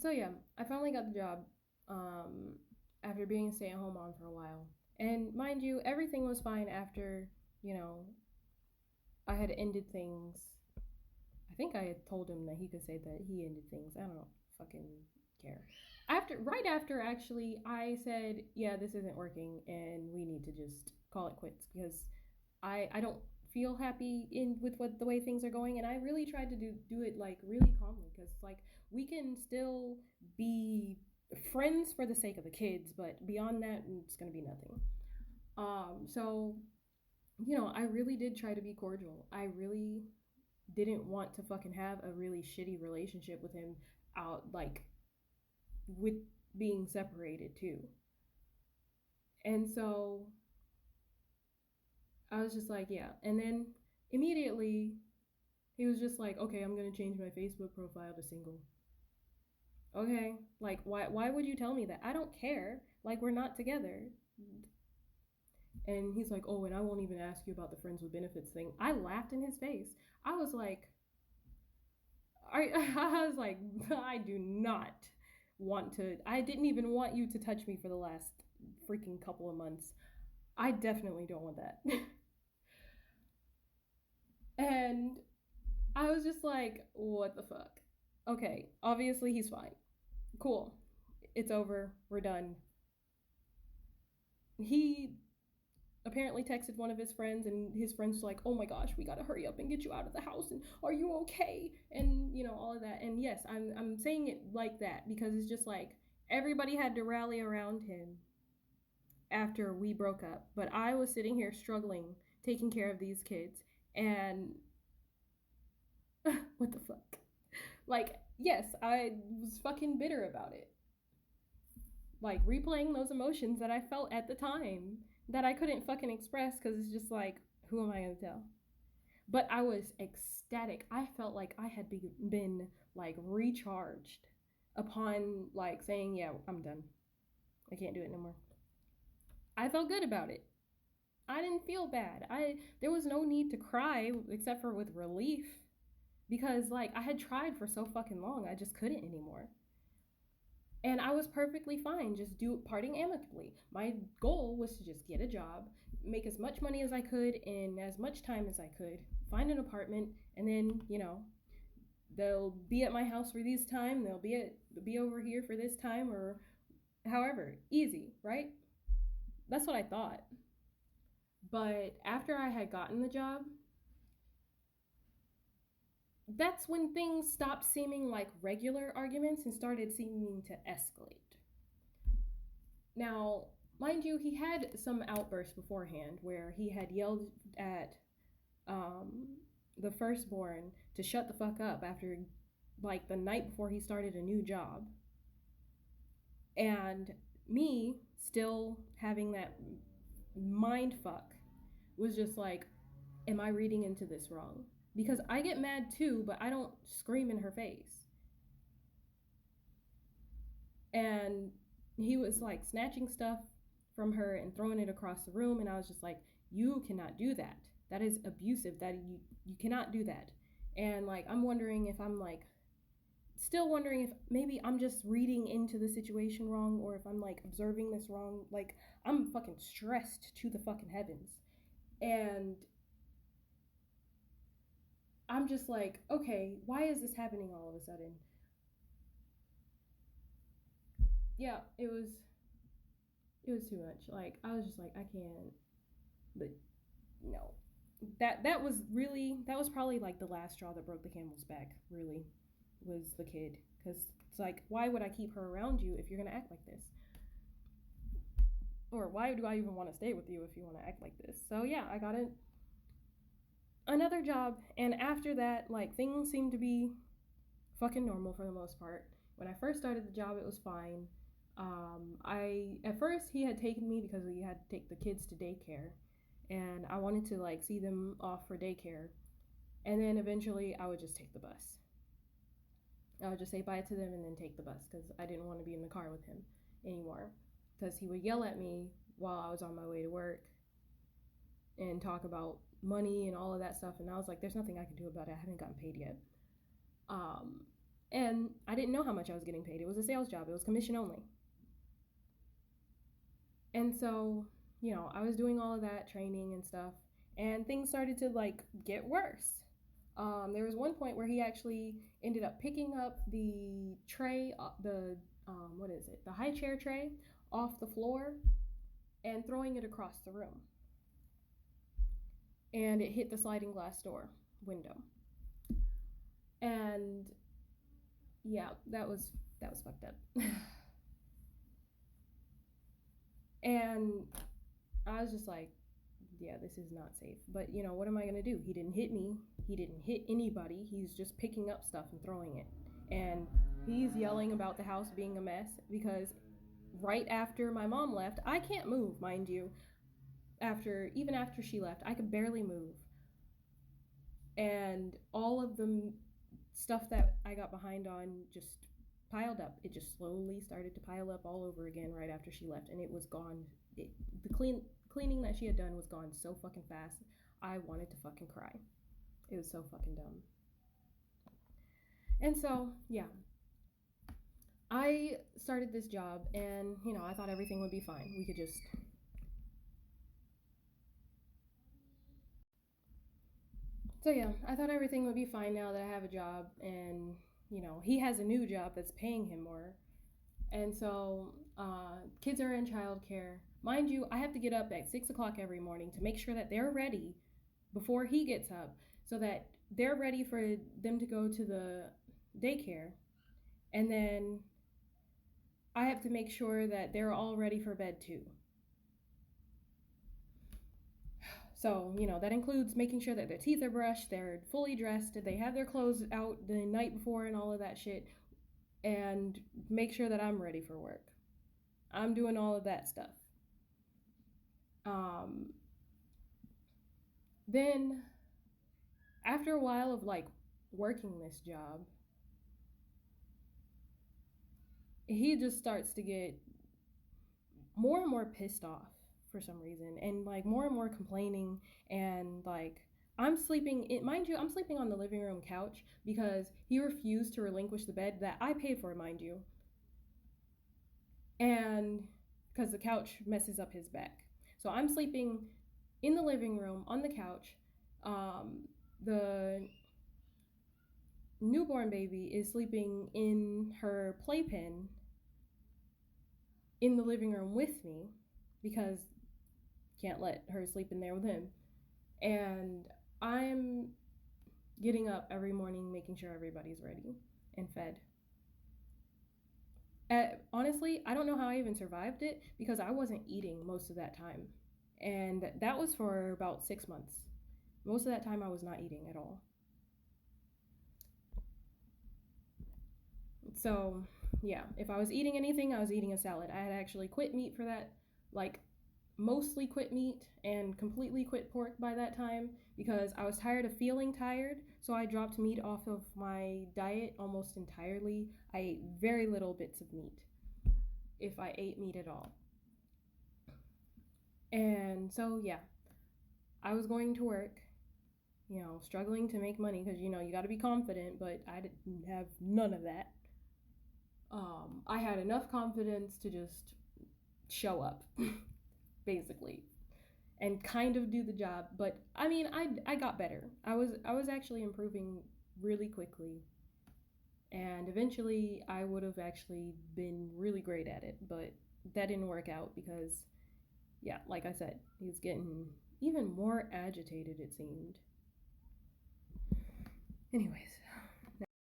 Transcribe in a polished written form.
So yeah, I finally got the job after being a stay-at-home mom for a while. And mind you, everything was fine after, you know, I had ended things. I think I had told him that he could say that he ended things. I don't fucking care. Right after actually, I said, "Yeah, this isn't working and we need to just call it quits because I don't feel happy in with what the way things are going." And I really tried to do it like really calmly because like we can still be friends for the sake of the kids, but beyond that it's going to be nothing. So I really did try to be cordial. I really didn't want to fucking have a really shitty relationship with him out like with being separated too. And so I was just like, yeah. And then immediately he was just like, okay, I'm gonna change my Facebook profile to single. Okay, like why would you tell me that? I don't care. Like we're not together. And he's like, oh, and I won't even ask you about the friends with benefits thing. I laughed in his face. I was like, I was like, I do not want to. I didn't even want you to touch me for the last freaking couple of months. I definitely don't want that. And I was just like, what the fuck? Okay, obviously he's fine. Cool. It's over. We're done. He apparently texted one of his friends, and his friends was like, oh my gosh, we gotta hurry up and get you out of the house, and are you okay, and all of that. And yes, I'm saying it like that because it's just like everybody had to rally around him after we broke up, but I was sitting here struggling taking care of these kids. And what the fuck, like, yes, I was fucking bitter about it, like replaying those emotions that I felt at the time that I couldn't fucking express because it's just like, who am I gonna tell? But I was ecstatic. I felt like I had been like recharged upon like saying, yeah, I'm done. I can't do it no more. I felt good about it. I didn't feel bad. There was no need to cry except for with relief because like I had tried for so fucking long. I just couldn't anymore. And I was perfectly fine just parting amicably. My goal was to just get a job, make as much money as I could in as much time as I could, find an apartment, and then, they'll be at my house for this time, they'll be over here for this time, or however. Easy, right? That's what I thought. But after I had gotten the job, that's when things stopped seeming like regular arguments and started seeming to escalate. Now, mind you, he had some outbursts beforehand where he had yelled at the firstborn to shut the fuck up after, like, the night before he started a new job. And me, still having that mind fuck, was just like, am I reading into this wrong? Because I get mad too, but I don't scream in her face. And he was like snatching stuff from her and throwing it across the room, and I was just like, you cannot do that. That is abusive. That you cannot do that. And like I'm wondering if I'm like still wondering if maybe I'm just reading into the situation wrong, or if I'm like observing this wrong. Like I'm fucking stressed to the fucking heavens. And I'm just like, okay, why is this happening all of a sudden? Yeah, it was too much. Like I was just like, I can't. But no, that was probably like the last straw that broke the camel's back. Really, was the kid, because it's like, why would I keep her around you if you're gonna act like this? Or why do I even want to stay with you if you want to act like this? So yeah, I got another job, and after that, like things seemed to be fucking normal for the most part. When I first started the job, it was fine. I at first he had taken me because we had to take the kids to daycare, and I wanted to like see them off for daycare, and then eventually I would just take the bus. I would just say bye to them and then take the bus because I didn't want to be in the car with him anymore. Because he would yell at me while I was on my way to work and talk about money and all of that stuff. And I was like, there's nothing I can do about it. I haven't gotten paid yet. Um, and I didn't know how much I was getting paid. It was a sales job. It was commission only. And so, I was doing all of that training and stuff, and things started to like get worse. There was one point where he actually ended up picking up the tray, what is it, the high chair tray off the floor and throwing it across the room. And it hit the sliding glass door window. And yeah, that was fucked up. And I was just like, yeah, this is not safe. But what am I gonna do? He didn't hit me. He didn't hit anybody. He's just picking up stuff and throwing it. And he's yelling about the house being a mess because right after my mom left, I can't move, mind you. Even after she left, I could barely move. And all of the stuff that I got behind on just piled up. It just slowly started to pile up all over again right after she left, and it was gone. The cleaning that she had done was gone so fucking fast. I wanted to fucking cry. It was so fucking dumb. And so, yeah. I started this job, and, I thought everything would be fine. We could just... So, yeah, I thought everything would be fine now that I have a job, and, he has a new job that's paying him more. And so, kids are in childcare. Mind you, I have to get up at 6 o'clock every morning to make sure that they're ready before he gets up so that they're ready for them to go to the daycare. And then I have to make sure that they're all ready for bed too. So, that includes making sure that their teeth are brushed, they're fully dressed, they have their clothes out the night before and all of that shit, and make sure that I'm ready for work. I'm doing all of that stuff. Then, after a while of like working this job, he just starts to get more and more pissed off for some reason, and like more and more complaining, and like I'm sleeping on the living room couch because he refused to relinquish the bed that I paid for, mind you, and because the couch messes up his back. So I'm sleeping in the living room on the couch. The newborn baby is sleeping in her playpen in the living room with me because can't let her sleep in there with him. And I'm getting up every morning making sure everybody's ready and fed. Honestly, I don't know how I even survived it because I wasn't eating most of that time. And that was for about 6 months. Most of that time I was not eating at all. So, yeah, if I was eating anything, I was eating a salad. I had actually quit meat for that, like mostly quit meat and completely quit pork by that time because I was tired of feeling tired. So I dropped meat off of my diet almost entirely. I ate very little bits of meat, if I ate meat at all. And so, yeah, I was going to work, struggling to make money because, you got to be confident, but I didn't have none of that. I had enough confidence to just show up, basically, and kind of do the job. But I mean, I got better. I was actually improving really quickly, and eventually I would have actually been really great at it. But that didn't work out because, yeah, like I said, he was getting even more agitated, it seemed. Anyways,